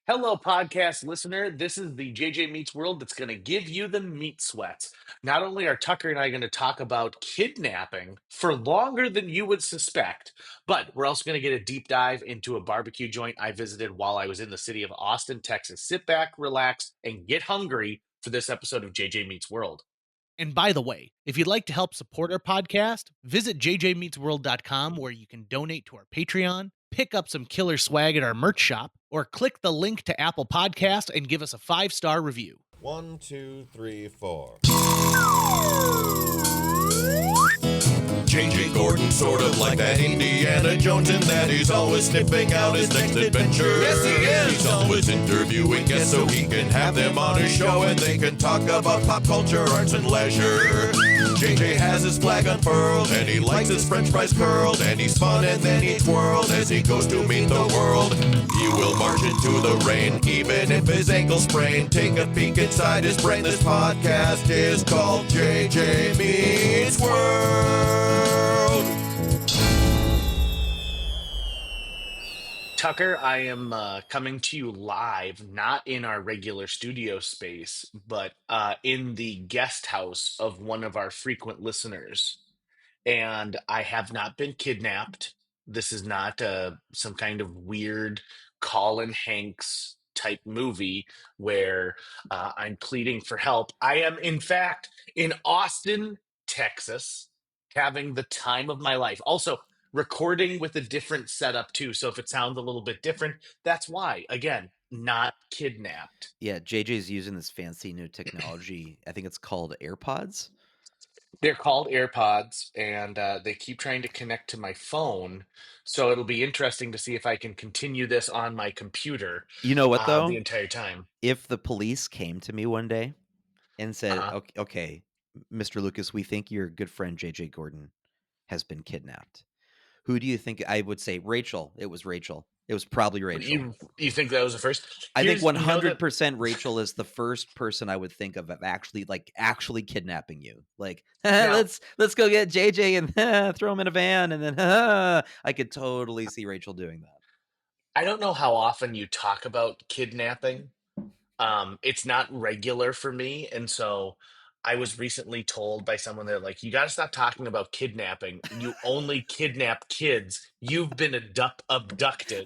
Hello, podcast listener. This is the JJ Meets World that's going to give you the meat sweats. Not only are Tucker and I going to talk about kidnapping for longer than you would suspect, but we're also going to get a deep dive into a barbecue joint I visited while I was in the city of Austin, Texas. Sit back, relax, and get hungry for this episode of JJ Meets World. And by the way, if you'd like to help support our podcast, visit jjmeetsworld.com where you can donate to our Patreon, pick up some killer swag at our merch shop, or click the link to Apple Podcast and give us a 5-star review. 1, 2, 3, 4. J.J. Gordon, sort of like that Indiana Jones, in that he's always sniffing out his next adventure. Yes, he is. He's always interviewing guests so he can have them on his show and they can talk about pop culture, arts, and leisure. J.J. has his flag unfurled and he likes his french fries curled, and he's fun and then he twirled as he goes to meet the world. He will march into the rain even if his ankle sprained. Take a peek inside his brain. This podcast is called J.J. Meets World. Tucker, I am coming to you live, not in our regular studio space, but in the guest house of one of our frequent listeners. And I have not been kidnapped. This is not some kind of weird Colin Hanks type movie where I'm pleading for help. I am, in fact, in Austin, Texas, having the time of my life. Also, recording with a different setup, too. So if it sounds a little bit different, that's why. Again, not kidnapped. Yeah, JJ's using this fancy new technology. I think it's called AirPods. They're called AirPods, and they keep trying to connect to my phone. So it'll be interesting to see if I can continue this on my computer You know what, though? the entire time. If the police came to me one day and said, Uh-huh. okay, Mr. Lucas, we think your good friend JJ Gordon has been kidnapped. Who do you think? I would say Rachel. It was Rachel. It was probably Rachel. You think that was the first? I think Here's- you know that- 100% Rachel is the first person I would think of actually kidnapping you. Like, Now- let's go get JJ and throw him in a van, and then I could totally see Rachel doing that. I don't know how often you talk about kidnapping. It's not regular for me, and so I was recently told by someone that like, you got to stop talking about kidnapping. You only kidnap kids. You've been abducted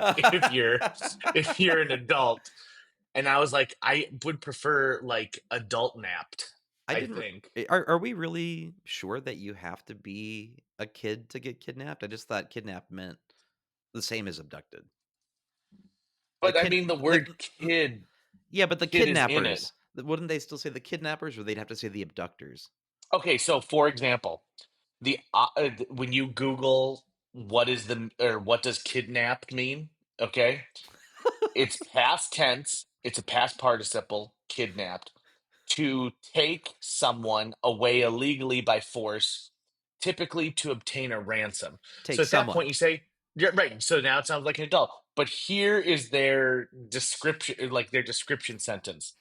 if you're an adult. And I was like, I would prefer like adult napped. I think. Are we really sure that you have to be a kid to get kidnapped? I just thought kidnapped meant the same as abducted. But I mean, the word kid. Yeah, but the kid is in kidnappers. Wouldn't they still say the kidnappers, or they'd have to say the abductors? Okay, so for example, the when you Google what does kidnapped mean? Okay, it's past tense. It's a past participle. Kidnapped, to take someone away illegally by force, typically to obtain a ransom. Take So at someone. that point, you say, yeah, right. So now it sounds like an adult. But here is their description, like their description sentence.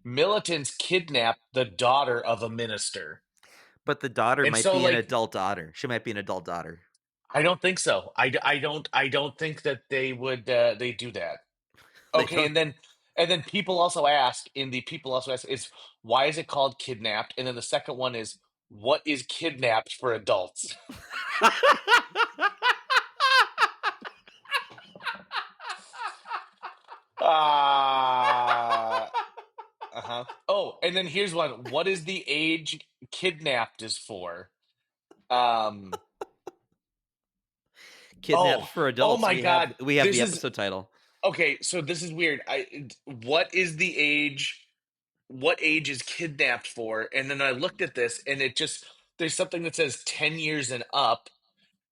Militants kidnapped the daughter of a minister. But the daughter And might so, be like, an adult daughter. She might be an adult daughter. I don't think so. I don't think that they would they do that. Okay, and then people also ask is why is it called kidnapped? And then the second one is what is kidnapped for adults? Uh-huh. Oh, and then here's one. What is the age kidnapped is for? Kidnapped for adults. Oh my God. We have This the is- episode title. Okay, so this is weird. What is the age? What age is kidnapped for? And then I looked at this, and there's something that says 10 years and up,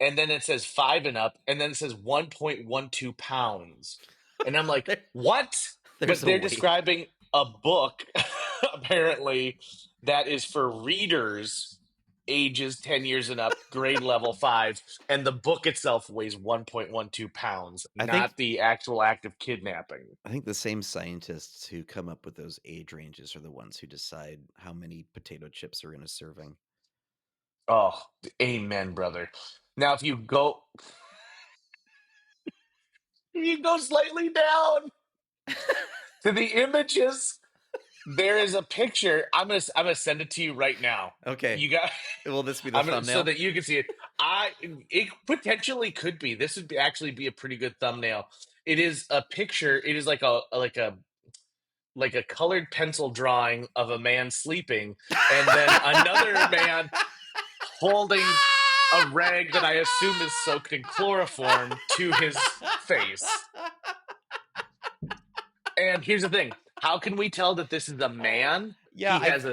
and then it says 5 and up, and then it says 1.12 pounds. And I'm like, what? But There's a they're weight. describing a book, apparently, that is for readers ages 10 years and up, grade level 5, and the book itself weighs 1.12 pounds, I not think- the actual act of kidnapping. I think the same scientists who come up with those age ranges are the ones who decide how many potato chips are in a serving. Oh, amen, brother. Now, if you go slightly down, To the images, there is a picture. I'm gonna send it to you right now. Okay. You got Will this be the I'm gonna so thumbnail? that you can see it. It potentially could be. This would actually be a pretty good thumbnail. It is a picture. It is like a colored pencil drawing of a man sleeping, and then another man holding a rag that I assume is soaked in chloroform to his face. And here's the thing: how can we tell that this is a man? Yeah, He has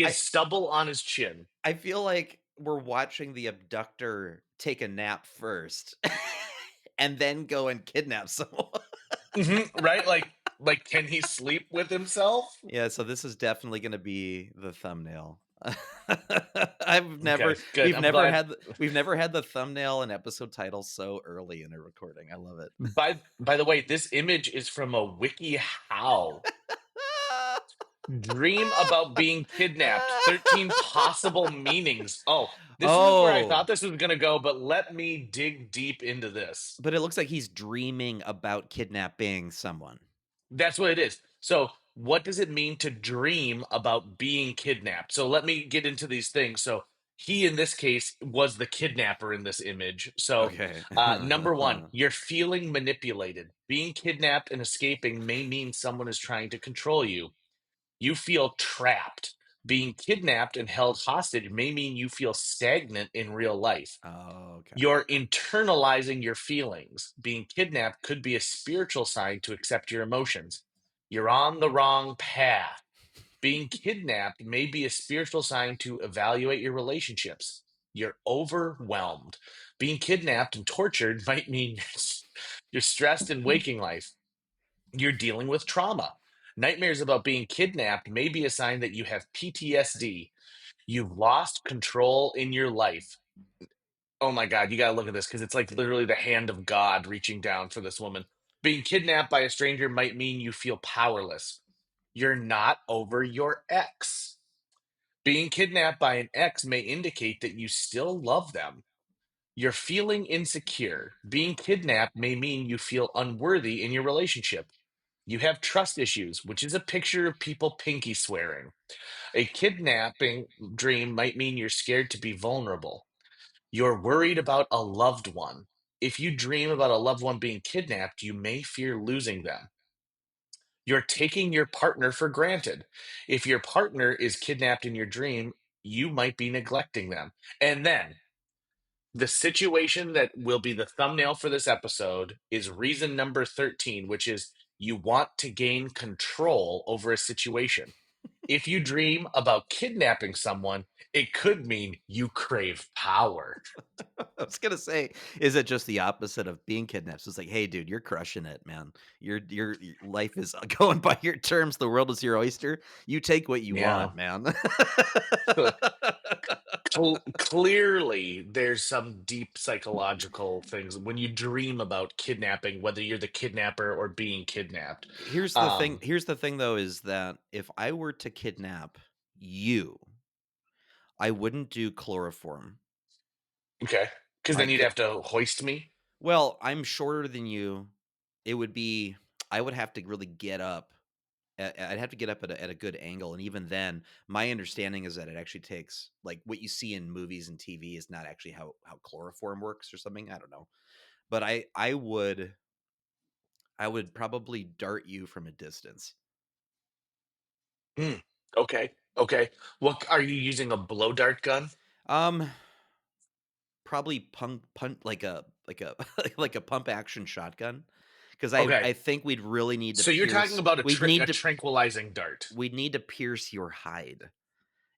I stubble on his chin. I feel like we're watching the abductor take a nap first and then go and kidnap someone. Right? Like can he sleep with himself? Yeah, so this is definitely going to be the thumbnail. I've Okay, never good. I'm glad. we've never had the thumbnail and episode title so early in a recording. I love it. By the way, this image is from a wiki how. Dream about being kidnapped. 13 possible meanings. Oh, this isn't where I Oh, thought this was going to go, but let me dig deep into this. but it looks like he's dreaming about kidnapping someone. That's what it is. So, what does it mean to dream about being kidnapped? So, let me get into these things. So, he in this case was the kidnapper in this image. So, Okay. number one, you're feeling manipulated. Being kidnapped and escaping may mean someone is trying to control you. You feel trapped. Being kidnapped and held hostage may mean you feel stagnant in real life. Oh, okay. You're internalizing your feelings. Being kidnapped could be a spiritual sign to accept your emotions. You're on the wrong path. Being kidnapped may be a spiritual sign to evaluate your relationships. You're overwhelmed. Being kidnapped and tortured might mean you're stressed in waking life. You're dealing with trauma. Nightmares about being kidnapped may be a sign that you have PTSD. You've lost control in your life. Oh my God, you gotta look at this because it's like literally the hand of God reaching down for this woman. Being kidnapped by a stranger might mean you feel powerless. You're not over your ex. Being kidnapped by an ex may indicate that you still love them. You're feeling insecure. Being kidnapped may mean you feel unworthy in your relationship. You have trust issues, which is a picture of people pinky swearing. A kidnapping dream might mean you're scared to be vulnerable. You're worried about a loved one. If you dream about a loved one being kidnapped, you may fear losing them. You're taking your partner for granted. If your partner is kidnapped in your dream, you might be neglecting them. And then the situation that will be the thumbnail for this episode is reason number 13, which is you want to gain control over a situation. If you dream about kidnapping someone, it could mean you crave power. I was gonna say, is it just the opposite of being kidnapped? So it's like, hey, dude, you're crushing it, man. Your life is going by your terms. The world is your oyster. You take what you Yeah. want, man. So clearly, there's some deep psychological things when you dream about kidnapping, whether you're the kidnapper or being kidnapped. Here's the thing. Um, Here's the thing, though, is that if I were to kidnap you, I wouldn't do chloroform. okay. Because I then you'd could. have to hoist me. Well, I'm shorter than you. It would be. I would have to really get up. I'd have to get up at a good angle, and even then, my understanding is that it actually takes like what you see in movies and TV is not actually how chloroform works or something. I don't know, but I would probably dart you from a distance. Mm, okay. Okay. What are you using a blow dart gun? Um, Probably punt like a like a pump action shotgun, because Okay. I think we'd really need to So you're talking pierce. about We'd a need to tranquilizing dart. we'd need to pierce your hide.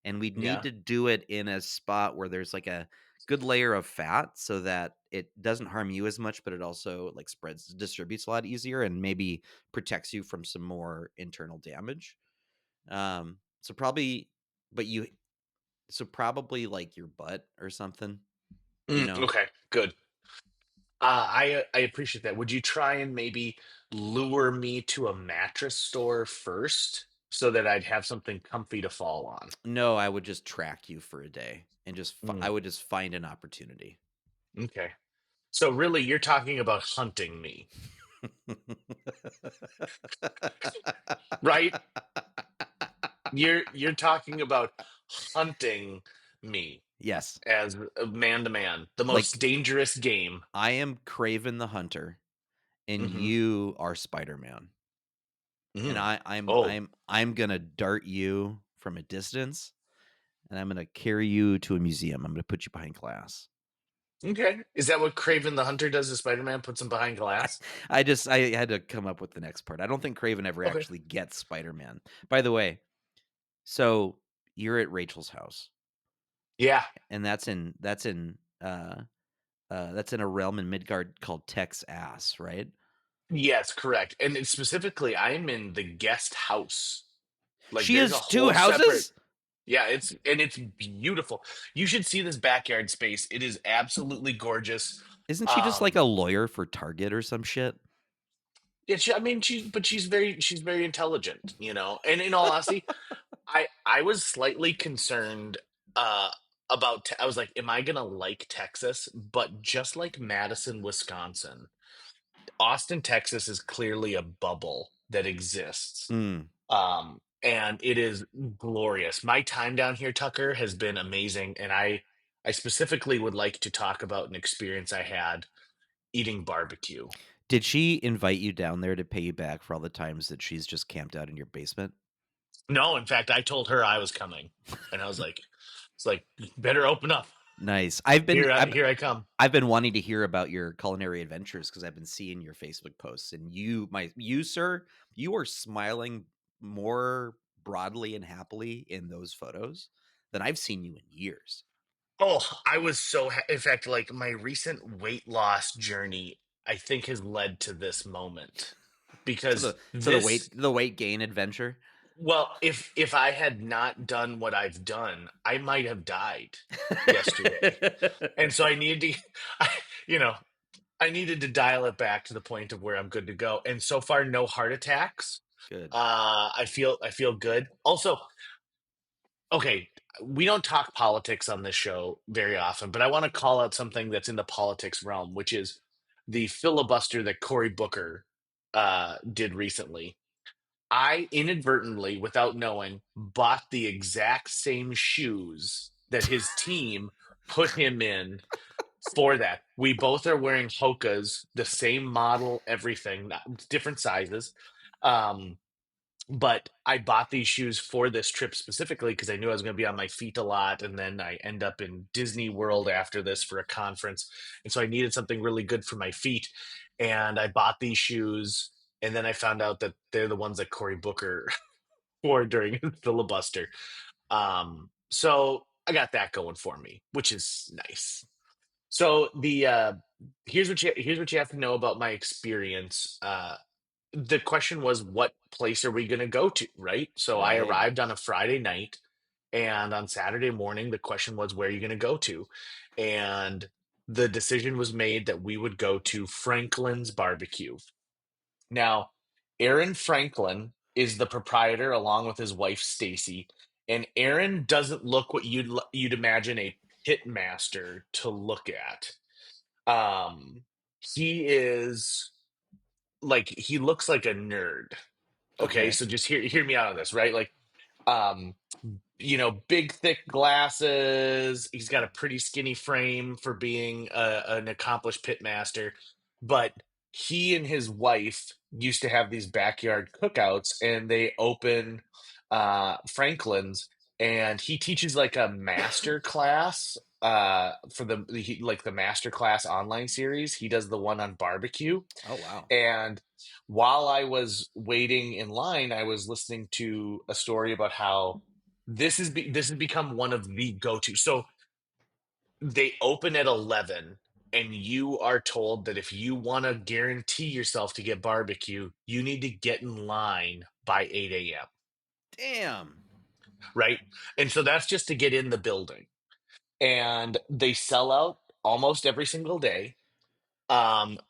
And we'd need Yeah. to do it in a spot where there's like a good layer of fat so that it doesn't harm you as much, but it also like distributes a lot easier and maybe protects you from some more internal damage. So probably, but you, so probably like your butt or something, you know? Okay. Good. I appreciate that. Would you try and maybe lure me to a mattress store first so that I'd have something comfy to fall on? No, I would just track you for a day and I Mm, would just find an opportunity. okay. So really, you're talking about hunting me. right? You're talking about hunting me Yes. as man to man, the most Like, dangerous game. I am Craven the Hunter, and Hmm. you are Spider-Man. And Mm. I'm Oh, I'm I'm gonna dart you from a distance, and I'm gonna carry you to a museum. I'm gonna put you behind glass. okay. Is that what Craven the Hunter does to Spider-Man? Puts him behind glass? I had to come up with the next part. I don't think Craven ever Okay. actually gets Spider-Man. By the way, so you're at Rachel's house, Yeah. and that's in a realm in Midgard called Tex Ass, right? Yes, correct. And it's specifically, I'm in the guest house. Like, She there's a has two whole separate. houses. Yeah, it's beautiful. You should see this backyard space. It is absolutely gorgeous. Isn't she just like Um, a lawyer for Target or some shit? yeah, I mean, she's very intelligent, you know. And in all honesty, I was slightly concerned about. I was like, am I gonna like Texas? But just like Madison, Wisconsin, Austin, Texas is clearly a bubble that exists. Mm. And it is glorious. My time down here, Tucker, has been amazing, and I specifically would like to talk about an experience I had eating barbecue. Did she invite you down there to pay you back for all the times that she's just camped out in your basement? No, in fact, I told her I was coming, and I was like, "It's like you better open up. Nice. Here I come." I've been wanting to hear about your culinary adventures because I've been seeing your Facebook posts, and you sir, you are smiling more broadly and happily in those photos than I've seen you in years. Oh, I was so in fact, like my recent weight loss journey, I think has led to this moment To because the this. weight gain adventure. Well, if I had not done what I've done, I might have died yesterday. And so I needed to, I, you know, I needed to dial it back to the point of where I'm good to go. And so far, no heart attacks. Good. I feel good. Also, okay, we don't talk politics on this show very often, but I want to call out something that's in the politics realm, which is the filibuster that Cory Booker did recently. I inadvertently, without knowing, bought the exact same shoes that his team put him in for that. We both are wearing Hoka's, the same model, everything, different sizes. Um, but I bought these shoes for this trip specifically because I knew I was going to be on my feet a lot. And then I end up in Disney World after this for a conference. And so I needed something really good for my feet. And I bought these shoes. And then I found out that they're the ones that Cory Booker wore during his filibuster. So I got that going for me, which is nice. So the here's what you have to know about my experience. The question was, what place are we going to go to, right? So I Right. arrived on a Friday night, and on Saturday morning the question was, where are you going to go to? And the decision was made that we would go to Franklin's Barbecue. Now, Aaron Franklin is the proprietor along with his wife Stacy, and Aaron doesn't look what you'd imagine a pit master to look at. He is like, he looks like a nerd. Okay, Okay. so just hear me out on this, right? Like, um, big thick glasses. He's got a pretty skinny frame for being an accomplished pitmaster, but he and his wife used to have these backyard cookouts, and they open Franklin's, and he teaches like a master class for like the master class online series. He does the one on barbecue, Oh wow. and while I was waiting in line, I was listening to a story about how this has become one of the go-to. So they open at 11, and you are told that if you want to guarantee yourself to get barbecue, you need to get in line by 8 a.m., Damn. right? And so that's just to get in the building. And they sell out almost every single day.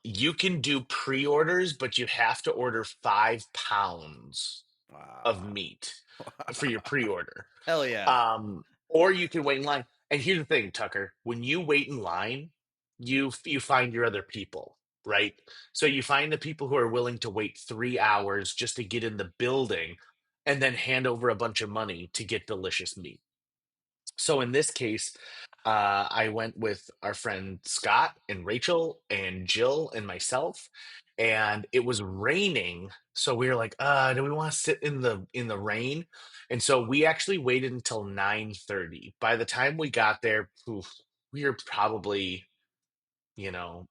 You can do pre-orders, but you have to order 5 pounds of Wow. meat for your pre-order. Hell yeah. Or you can wait in line. And here's the thing, Tucker, when you wait in line, you find your other people. right? So you find the people who are willing to wait 3 hours just to get in the building and then hand over a bunch of money to get delicious meat. So in this case, I went with our friend Scott and Rachel and Jill and myself, and it was raining. So we were like, do we want to sit in the rain? And so we actually waited until 9:30. By the time we got there, oof, we were probably,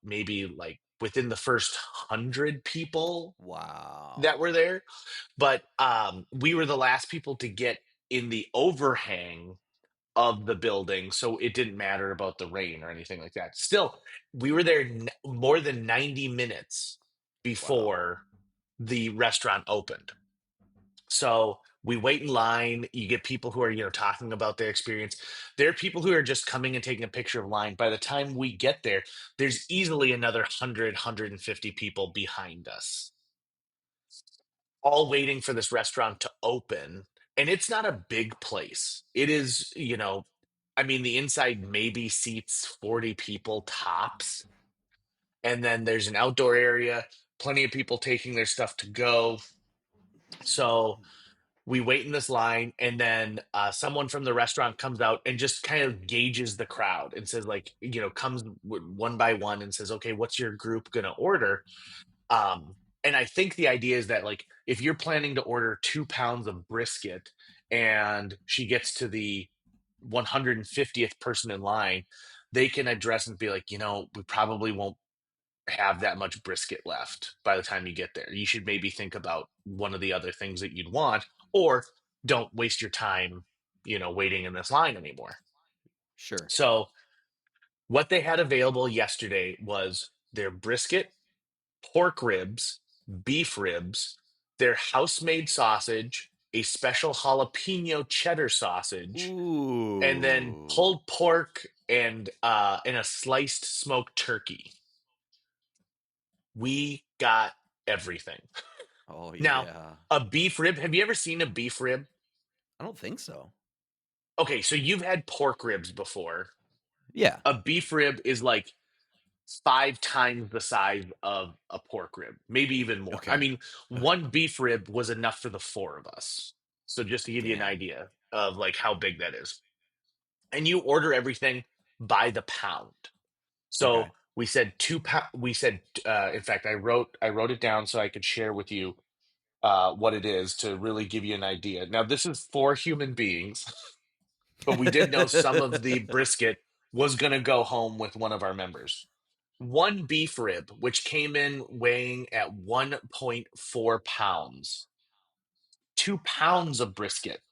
maybe like within the first 100 people that Wow. were there. But we were the last people to get in the overhang of the building, so it didn't matter about the rain or anything like that. Still, we were there more than 90 minutes Wow. before the restaurant opened. So we wait in line. You get people who are, talking about their experience. There are people who are just coming and taking a picture of line. By the time we get there, there's easily another 150 people behind us, all waiting for this restaurant to open. And it's not a big place. It is, I mean, the inside maybe seats 40 people tops. And then there's an outdoor area, plenty of people taking their stuff to go. So we wait in this line, and then someone from the restaurant comes out and just kind of gauges the crowd and says, like, comes one by one and says, okay, what's your group going to order? And I think the idea is that, like, if you're planning to order 2 pounds of brisket and she gets to the 150th person in line, they can address and be like, we probably won't have that much brisket left by the time you get there. You should maybe think about one of the other things that you'd want, or don't waste your time, waiting in this line anymore. Sure. So, what they had available yesterday was their brisket, pork ribs, beef ribs, their house-made sausage, a special jalapeno cheddar sausage, and then Ooh. pulled pork and a sliced smoked turkey. We got everything. Oh Now, yeah. a beef rib, have you ever seen a beef rib? I don't think so. Okay, so you've had pork ribs before. Yeah. A beef rib is like 5 times the size of a pork rib, maybe even more. I Okay. mean, one beef rib was enough for the four of us. So just to give you an Damn. idea of like how big that is. And you order everything by the pound. Okay. So we said 2 pound. We said, in fact, I wrote it down so I could share with you what it is to really give you an idea. Now, this is for human beings, but we did know some of the brisket was going to go home with one of our members. One beef rib, which came in weighing at 1.4 pounds, 2 pounds of brisket,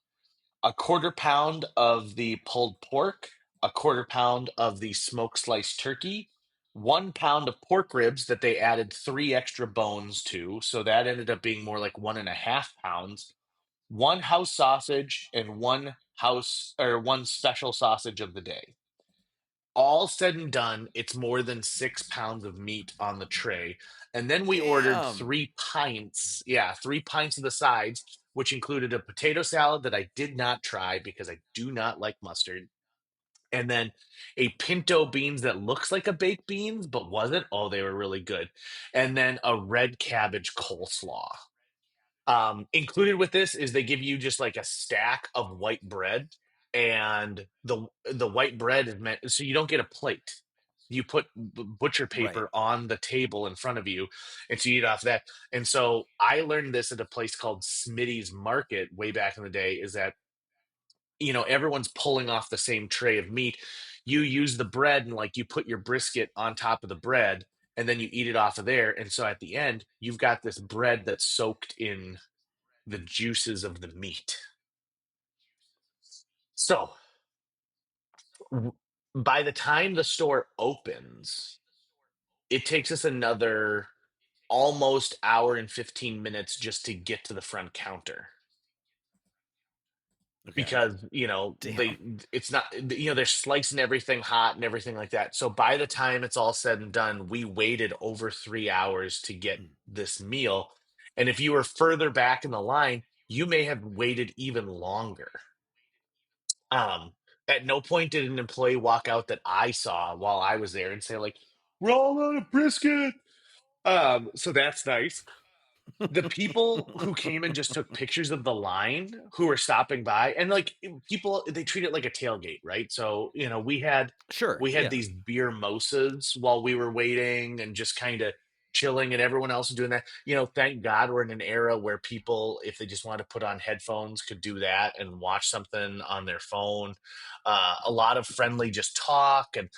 a quarter pound of the pulled pork, a quarter pound of the smoked sliced turkey, 1 pound of pork ribs that they added three extra bones to. So that ended up being more like 1.5 pounds, one house sausage, and one special sausage of the day. All said and done, it's more than 6 pounds of meat on the tray. And then we ordered Damn. 3 pints. Yeah, 3 pints of the sides, which included a potato salad that I did not try because I do not like mustard. And then a pinto beans that looks like a baked beans, but wasn't. Oh, they were really good. And then a red cabbage coleslaw. Included with this is they give you just like a stack of white bread, and the white bread is meant so you don't get a plate. You put butcher Right. paper on the table in front of you, and so you eat off that. And so I learned this at a place called Smitty's Market way back in the day. Is that everyone's pulling off the same tray of meat. You use the bread and like you put your brisket on top of the bread, and then you eat it off of there. And so at the end, you've got this bread that's soaked in the juices of the meat. So w- by the time the store opens, it takes us another almost hour and 15 minutes just to get to the front counter Okay. because Damn. it's not they're slicing everything hot and everything like that. So by the time it's all said and done, we waited over 3 hours to get this meal. And if you were further back in the line, you may have waited even longer. Um, at no point did an employee walk out that I saw while I was there and say, like, we're all out of brisket. So that's nice. The people who came and just took pictures of the line who were stopping by, and like people, they treat it like a tailgate, right? So Sure. we had Yeah. these beer mosas while we were waiting and just kind of chilling, and everyone else is doing that. Thank God we're in an era where people, if they just want to put on headphones, could do that and watch something on their phone. A lot of friendly just talk, and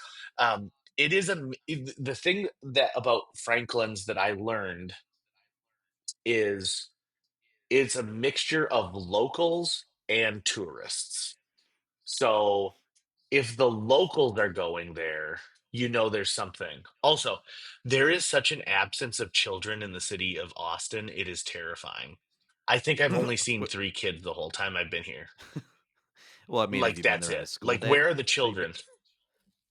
it is the thing that about Franklin's that I learned is it's a mixture of locals and tourists. So if the locals are going there, there's something. Also, there is such an absence of children in the city of Austin. It is terrifying. I think I've only seen What- 3 kids the whole time I've been here. well, I mean, have Like, you been that's there on a it. school Like, day? where are the children?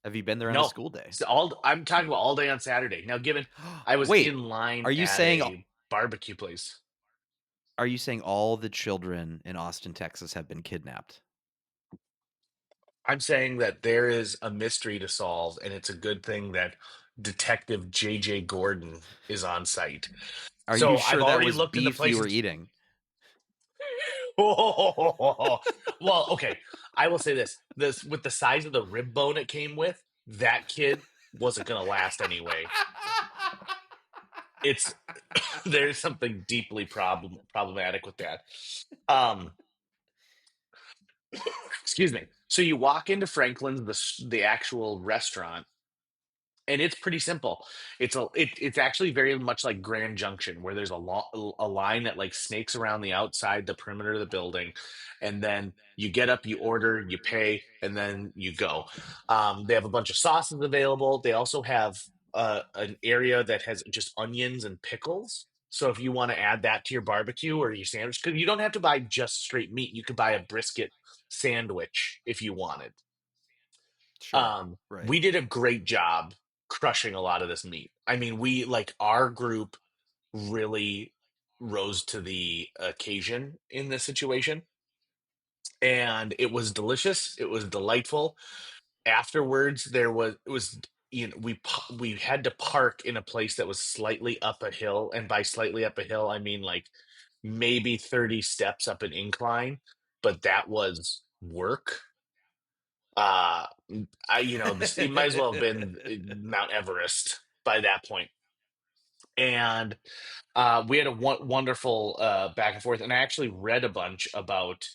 Have you been there on a No. school day? I'm talking about all day on Saturday. Now, given I was Wait, in line are you at saying a barbecue place. are you saying all the children in Austin, Texas have been kidnapped? I'm saying that there is a mystery to solve, and it's a good thing that Detective J.J. Gordon is on site. Are you So I've sure that already was looked into beef you were places. eating? Well, okay. I will say this with the size of the rib bone it came with, that kid wasn't going to last anyway. It's there's something deeply problematic with that. Um, excuse me. So you walk into Franklin's, the actual restaurant, and it's pretty simple. It's actually very much like Grand Junction, where there's a line that like snakes around the outside the perimeter of the building, and then you get up, you order, you pay, and then you go. They have a bunch of sauces available. They also have an area that has just onions and pickles. So if you want to add that to your barbecue or your sandwich, because you don't have to buy just straight meat, you could buy a brisket sandwich if you wanted. Sure. Right. We did a great job crushing a lot of this meat. I mean, we like our group really rose to the occasion in this situation, and it was delicious. It was delightful. Afterwards, it was we had to park in a place that was slightly up a hill, and by slightly up a hill, I mean like maybe 30 steps up an incline, but that was work. Uh, this it might as well have been Mount Everest by that point. And we had a wonderful back and forth, and I actually read a bunch about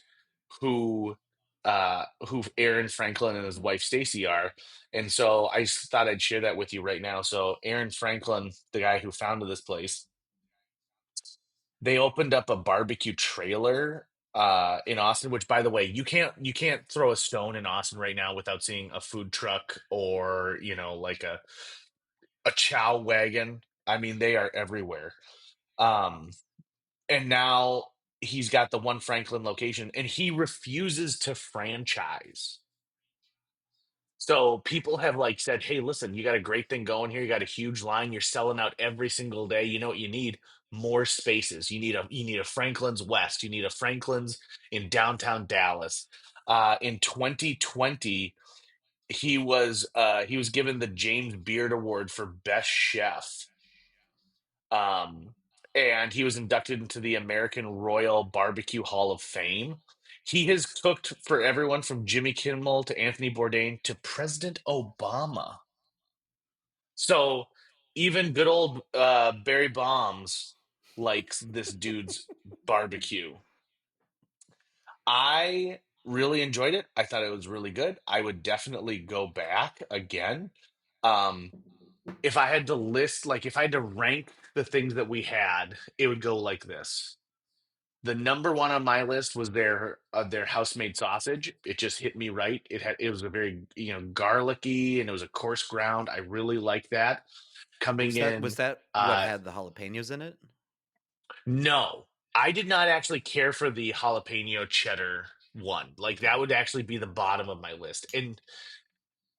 who who Aaron Franklin and his wife Stacy are, and so I thought I'd share that with you right now. So Aaron Franklin, the guy who founded this place, they opened up a barbecue trailer in Austin, which by the way, you can't throw a stone in Austin right now without seeing a food truck or, like a chow wagon. I mean, they are everywhere. Um and now he's got the one Franklin location, and he refuses to franchise. So people have like said, "Hey, listen, you got a great thing going here. You got a huge line. You're selling out every single day. You know what you need? More spaces. You need a Franklin's West. You need a Franklin's in downtown Dallas." In 2020, he was given the James Beard Award for best chef. Um, and he was inducted into the American Royal Barbecue Hall of Fame. He has cooked for everyone from Jimmy Kimmel to Anthony Bourdain to President Obama. So even good old Barry Bombs likes this dude's barbecue. I really enjoyed it. I thought it was really good. I would definitely go back again. Um, if I had to if I had to rank the things that we had, it would go like this. The number one on my list was their house-made sausage. It just hit me right. It was a very, garlicky, and it was a coarse ground. I really like that. Coming Was in, that what uh, had the jalapenos in it? no, I did not actually care for the jalapeno cheddar one. Like Okay. that would actually be the bottom of my list. And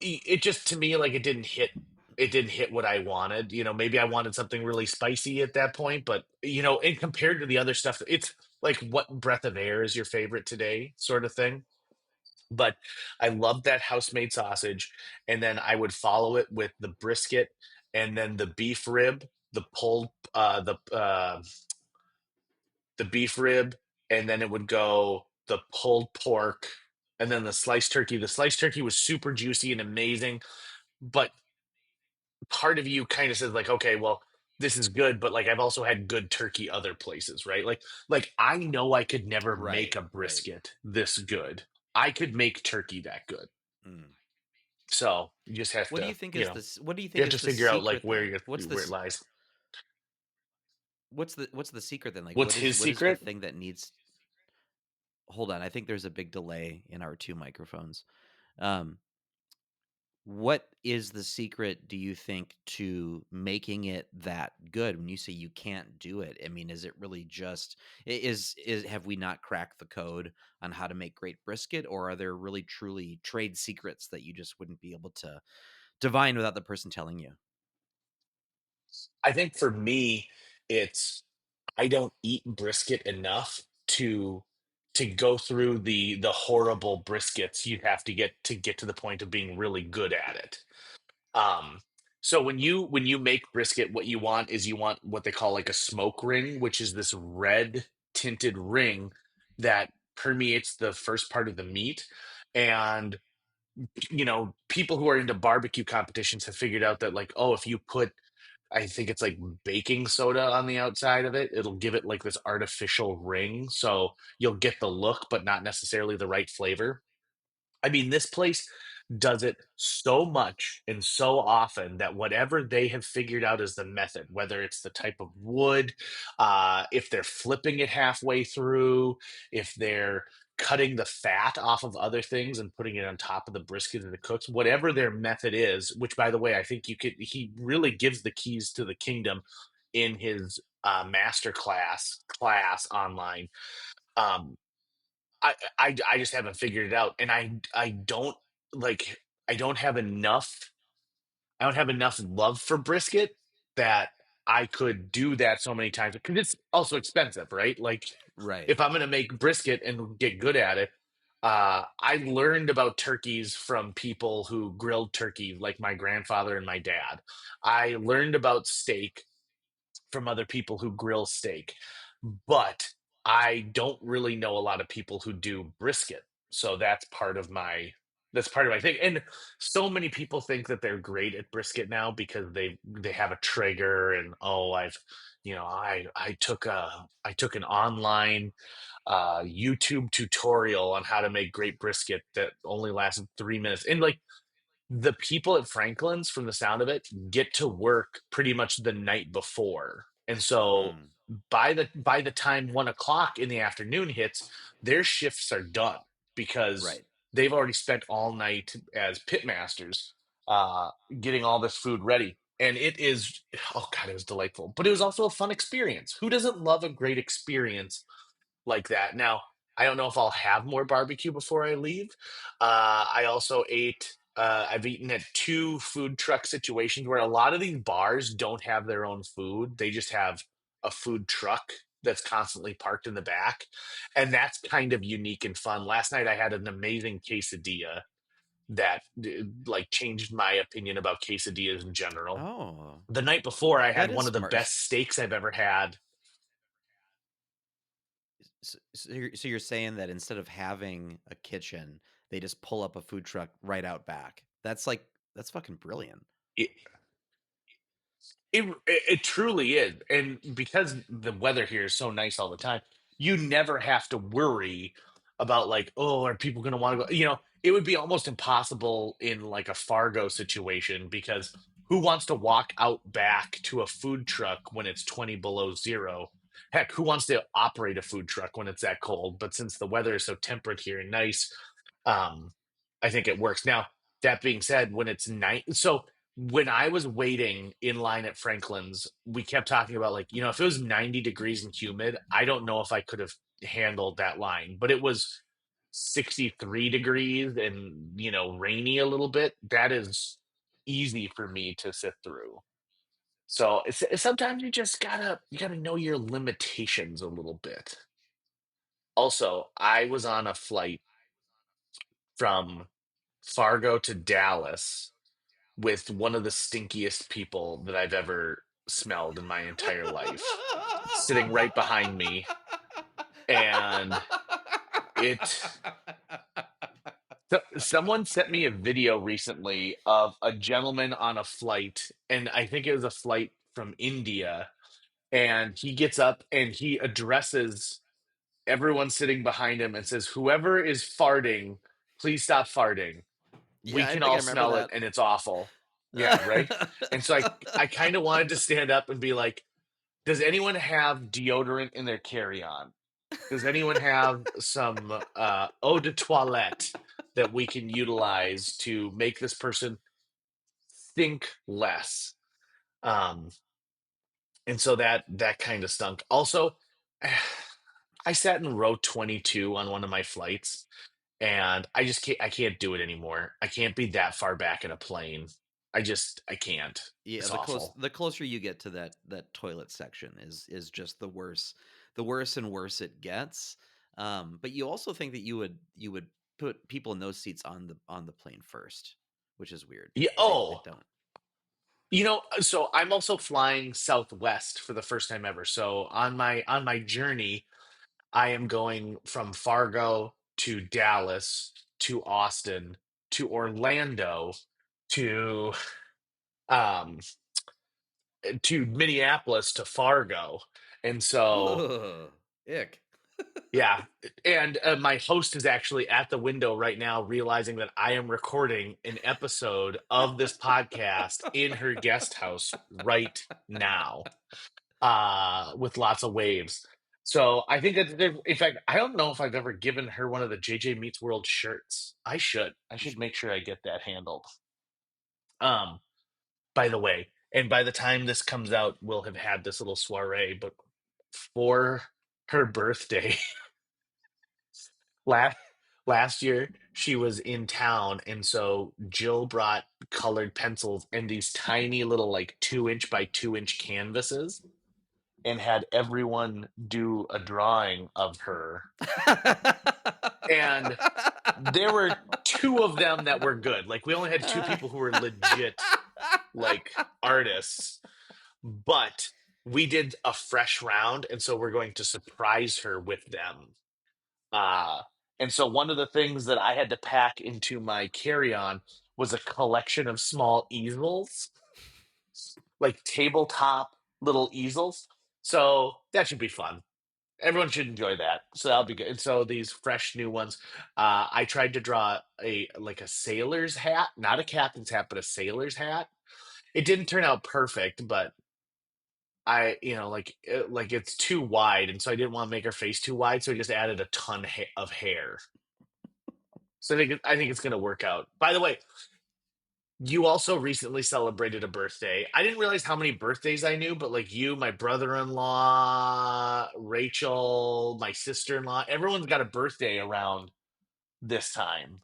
it just to me like it didn't hit what I wanted. Maybe I wanted something really spicy at that point, but and compared to the other stuff, it's like what breath of air is your favorite today, sort of thing. But I loved that house-made sausage, and then I would follow it with the brisket and then the beef rib. the beef rib, and then it would go the pulled pork, and then the sliced turkey. The sliced turkey was super juicy and amazing, but part of you kind of says like, okay, well, this is good, but like I've also had good turkey other places, right? Like I know I could never make Right, a right. brisket this good. I could make turkey that good. Mm. So you just have What do you to, think is this? What do you you think have to is the figure out like secret then? where it lies. What's the secret then? Like, What's his what is the secret? thing that needs? Hold on, I think there's a big delay in our two microphones. Um, what is the secret, do you think, to making it that good? When you say you can't do it, I mean, is it really just is have we not cracked the code on how to make great brisket, or are there really truly trade secrets that you just wouldn't be able to divine without the person telling you? I think for me, it's I don't eat brisket enough to go through the horrible briskets you have to get to the point of being really good at it. Um, so when you make brisket, what you want is you want what they call like a smoke ring, which is this red tinted ring that permeates the first part of the meat. And people who are into barbecue competitions have figured out that like, oh, if you put I think it's like baking soda on the outside of it. It'll give it like this artificial ring. So you'll get the look, but not necessarily the right flavor. I mean, this place does it so much and so often that whatever they have figured out is the method, whether it's the type of wood, if they're flipping it halfway through, if they're cutting the fat off of other things and putting it on top of the brisket and the cooks, whatever their method is, which by the way, I think he really gives the keys to the kingdom in his master class online. Um, I just haven't figured it out, and I don't like I don't have enough I don't have enough love for brisket that I could do that so many times because it's also expensive, right? Like Right. if I'm gonna make brisket and get good at it, I learned about turkeys from people who grilled turkey, like my grandfather and my dad. I learned about steak from other people who grill steak, but I don't really know a lot of people who do brisket. So that's part of my thing. And so many people think that they're great at brisket now because they have a trigger and oh I took an online YouTube tutorial on how to make great brisket that only lasted 3 minutes. And like the people at Franklin's, from the sound of it, get to work pretty much the night before. And so Mm, by the time 1 o'clock in the afternoon hits, their shifts are done because right. they've already spent all night as pitmasters uh, getting all this food ready. And it is, oh God, it was delightful. But it was also a fun experience. Who doesn't love a great experience like that? Now, I don't know if I'll have more barbecue before I leave. I also I've eaten at two food truck situations where a lot of these bars don't have their own food. They just have a food truck that's constantly parked in the back. And that's kind of unique and fun. Last night I had an amazing quesadilla that like changed my opinion about quesadillas in general. Oh, The night before I that had is one of the smart. best steaks I've ever had. So you're saying that instead of having a kitchen, they just pull up a food truck right out back. That's fucking brilliant. It truly is, and because the weather here is so nice all the time, you never have to worry about like, oh, are people going to want to go? It would be almost impossible in like a Fargo situation because who wants to walk out back to a food truck when it's 20 below zero? Heck, who wants to operate a food truck when it's that cold? But since the weather is so temperate here and nice, um, I think it works. Now, that being said, when it's night, so when I was waiting in line at Franklin's, we kept talking about like, if it was 90 degrees and humid, I don't know if I could have handled that line, but it was 63 degrees and, rainy a little bit. That is easy for me to sit through. So sometimes you gotta know your limitations a little bit. Also, I was on a flight from Fargo to Dallas with one of the stinkiest people that I've ever smelled in my entire life, sitting right behind me. And it, someone sent me a video recently of a gentleman on a flight, and I think it was a flight from India. And he gets up and he addresses everyone sitting behind him and says, "Whoever is farting, please stop farting. We Yeah, I can think I all remember smell it that. and it's awful." Yeah, right. And so I kind of wanted to stand up and be like, "Does anyone have deodorant in their carry-on? Does anyone have some eau de toilette that we can utilize to make this person think less?" Um, and so that kind of stunk. Also, I sat in row 22 on one of my flights, and I can't do it anymore. I can't be that far back in a plane. I can't. Yeah, It's awful. the closer you get to that toilet section is just the worse and worse it gets. But you also think that you would put people in those seats on the plane first, which is weird. Yeah. I Oh, don't. so I'm also flying Southwest for the first time ever. So on my journey, I am going from Fargo to Dallas to Austin to Orlando to um to Minneapolis to Fargo. And so Ugh, ick. yeah, and my host is actually at the window right now, realizing that I am recording an episode of this podcast in her guest house right now, with lots of waves. So I think that, in fact, I don't know if I've ever given her one of the JJ Meets World shirts. I should. I You sh- should make sure I get that handled. Um, by the way, and by the time this comes out, we'll have had this little soiree. But for her birthday, last last year she was in town, and so Jill brought colored pencils and these tiny little like 2 inch by 2 inch canvases, and had everyone do a drawing of her. And there were two of them that were good. Like we only had two people who were legit like artists, but we did a fresh round, and so we're going to surprise her with them. Uh, and so one of the things that I had to pack into my carry-on was a collection of small easels, like tabletop little easels. So that should be fun. Everyone should enjoy that. So that'll be good. And so these fresh new ones, I tried to draw a sailor's hat, not a captain's hat, but a sailor's hat. It didn't turn out perfect, but like it's too wide, and so I didn't want to make her face too wide, so I just added a ton of hair. So I think it's gonna work out. By the way, you also recently celebrated a birthday. I didn't realize how many birthdays I knew, but like you, my brother-in-law, Rachel, my sister-in-law, everyone's got a birthday around this time.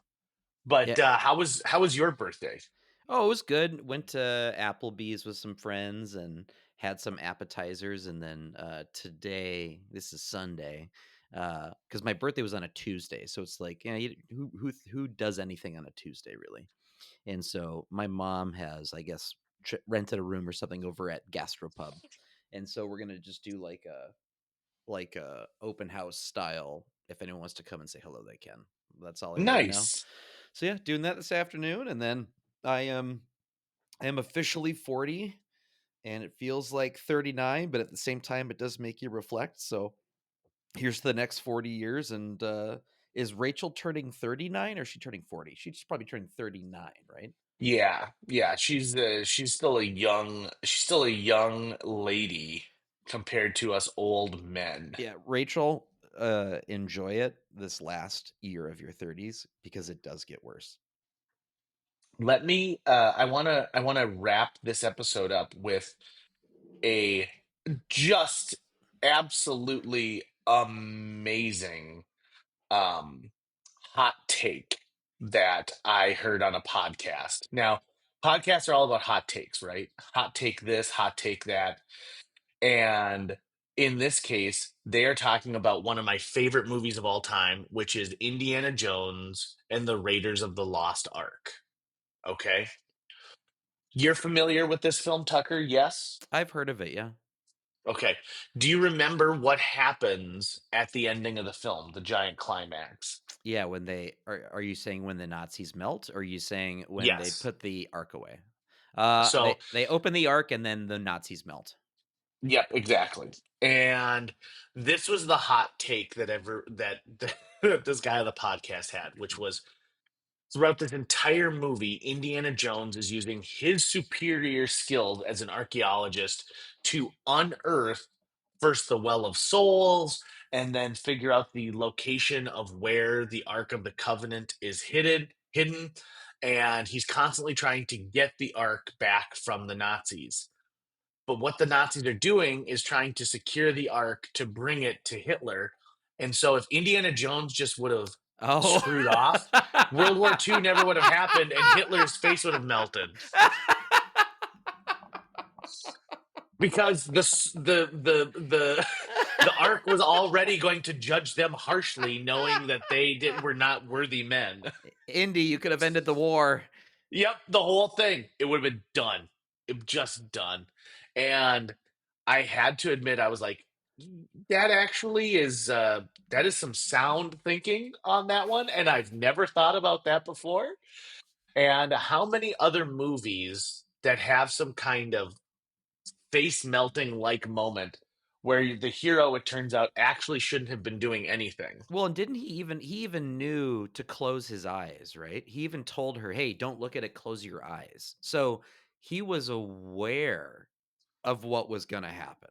But Yeah. how was your birthday? Oh, it was good. Went to Applebee's with some friends and had some appetizers, and then today, this is Sunday, because my birthday was on a Tuesday, so it's like, who does anything on a Tuesday really? And so my mom has, I guess, rented a room or something over at Gastropub, and so we're gonna just do like a open house style. If anyone wants to come and say hello, they can. That's all I really know. Nice. So yeah, doing that this afternoon, and then I am officially 40, and it feels like 39, but at the same time, it does make you reflect. So here's the next 40 years. And is Rachel turning 39 or is she turning 40? She's probably turning 39, right? Yeah, yeah, she's still a young lady compared to us old men. Yeah, Rachel, enjoy it this last year of your 30s because it does get worse. I want to wrap this episode up with a just absolutely amazing um hot take that I heard on a podcast. Now, podcasts are all about hot takes, right? Hot take this, hot take that. And in this case, they are talking about one of my favorite movies of all time, which is Indiana Jones and the Raiders of the Lost Ark. Okay. You're familiar with this film, Tucker? Yes? I've heard of it, yeah. Okay. Do you remember what happens at the ending of the film, the giant climax? Yeah, when they are you saying when the Nazis melt, or are you saying when they Yes. put the Ark away? So, They open the Ark and then the Nazis melt. yep, exactly. And this was the hot take that this guy on the podcast had, which was throughout this entire movie, Indiana Jones is using his superior skills as an archaeologist to unearth first the Well of Souls and then figure out the location of where the Ark of the Covenant is hidden. And he's constantly trying to get the Ark back from the Nazis. But what the Nazis are doing is trying to secure the Ark to bring it to Hitler. And so if Indiana Jones just would have Oh. screwed off, World War II never would have happened and Hitler's face would have melted. Because the Ark was already going to judge them harshly, knowing that were not worthy men. Indy, you could have ended the war. Yep, the whole thing. It would have been done. Just done. And I had to admit, I was like, that actually is that is some sound thinking on that one, and I've never thought about that before. And how many other movies that have some kind of face melting like moment where the hero, it turns out, actually shouldn't have been doing anything. Well, and didn't he even knew to close his eyes, right? He even told her, "Hey, don't look at it, close your eyes." So, he was aware of what was going to happen.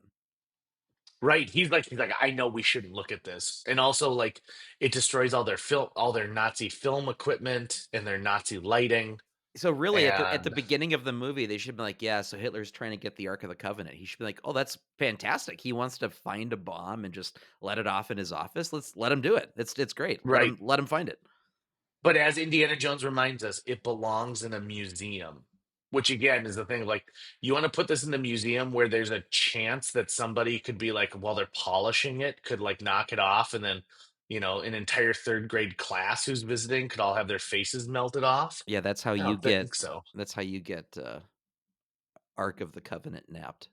Right. He's like, I know we shouldn't look at this. And also like it destroys all their Nazi film equipment and their Nazi lighting. So really, at the And beginning of the movie, they should be like, "Yeah, so Hitler's trying to get the Ark of the Covenant." He should be like, "Oh, that's fantastic. He wants to find a bomb and just let it off in his office. Let's let him do it. It's great. right. Let him find it." But as Indiana Jones reminds us, it belongs in a museum. Which again is the thing, like you want to put this in the museum where there's a chance that somebody could be like, while they're polishing it, could like knock it off, and then an entire third grade class who's visiting could all have their faces melted off. Yeah, I don't think so. that's how you get Ark of the Covenant napped.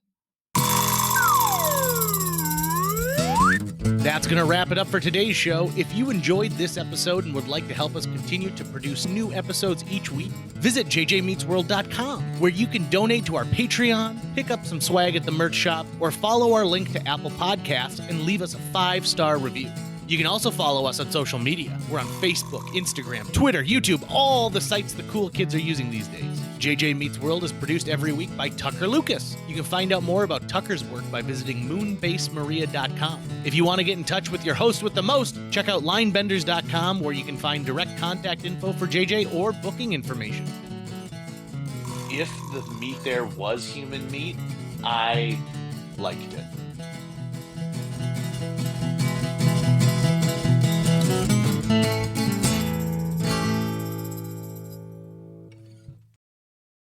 That's going to wrap it up for today's show. If you enjoyed this episode and would like to help us continue to produce new episodes each week, visit jjmeetsworld.com, where you can donate to our Patreon, pick up some swag at the merch shop, or follow our link to Apple Podcasts and leave us a 5-star review. You can also follow us on social media. We're on Facebook, Instagram, Twitter, YouTube, all the sites the cool kids are using these days. JJ Meets World is produced every week by Tucker Lucas. You can find out more about Tucker's work by visiting moonbasemaria.com. If you want to get in touch with your host with the most, check out linebenders.com, where you can find direct contact info for JJ or booking information. If the meat there was human meat, I liked it.